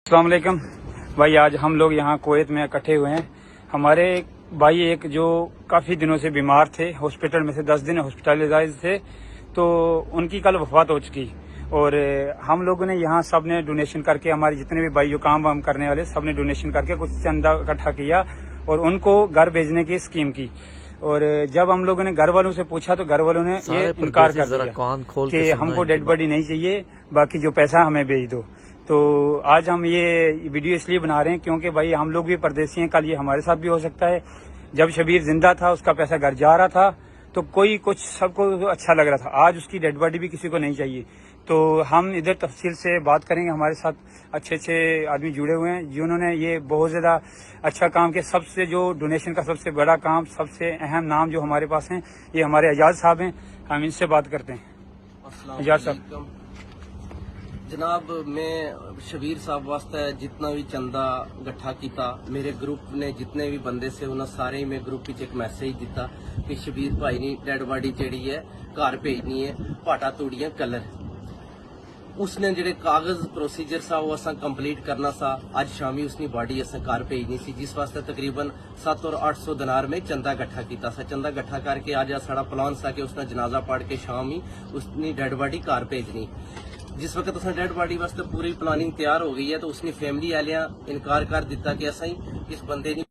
अस्सलाम वालेकुम भाई। आज हम लोग यहाँ कुवैत में इकट्ठे हुए हैं। हमारे भाई एक जो काफ़ी दिनों से बीमार थे, हॉस्पिटल में से 10 दिन हॉस्पिटलाइज थे, तो उनकी कल वफात हो चुकी। और हम लोगों ने यहाँ सब ने डोनेशन करके, हमारे जितने भी भाई जो काम वाम करने वाले सब ने डोनेशन करके कुछ चंदा इकट्ठा किया और उनको घर भेजने की स्कीम की। और जब हम लोगों ने घर वालों से पूछा तो घर वालों ने ये इनकार कर दिया कि हमको डेड बॉडी नहीं चाहिए, बाकी जो पैसा हमें भेज दो। तो आज हम ये वीडियो इसलिए बना रहे हैं क्योंकि भाई हम लोग भी परदेसी हैं, कल ये हमारे साथ भी हो सकता है। जब शबीर जिंदा था, उसका पैसा घर जा रहा था तो कोई कुछ सबको अच्छा लग रहा था, आज उसकी डेड बॉडी भी किसी को नहीं चाहिए। तो हम इधर तफसील से बात करेंगे। हमारे साथ अच्छे अच्छे आदमी जुड़े हुए हैं जिन्होंने ये बहुत ज़्यादा अच्छा काम किया। सबसे जो डोनेशन का सबसे बड़ा काम, सबसे अहम नाम जो हमारे पास हैं, ये हमारे एजाज साहब हैं। हम इनसे बात करते हैं। एजाज साहब जनाब, मैं शबीर साहब वास्ते जितना भी चंदा इकट्ठा किया, मेरे ग्रुप ने जितने भी बंदे से उन्होंने सारे ही मैं ग्रुप एक मैसेज दिता कि शबीर भाई ने डेड बॉडी जी है घर भेजनी है, भाटा तोड़िया कलर। उसने जेडे कागज प्रोसीजर सा वो असा कंप्लीट करना सा। आज शामी उसकी बॉडी असा घर भेजनी सी, जिस वास्ते तकरीबन 7 और 800 दिनार में चंदा इकट्ठा किया सा। चंदा इकट्ठा करके आज साड़ा प्लान सा कि उसने जनाजा पढ़ के शाम ही उसकी डेड बॉडी घर भेजनी। जिस वक्त उसने डेड बॉडी वास्ते पूरी प्लानिंग तैयार हो गई है तो उसने फैमिली वाले इनकार कर दिता कि असा ही इस बंदे की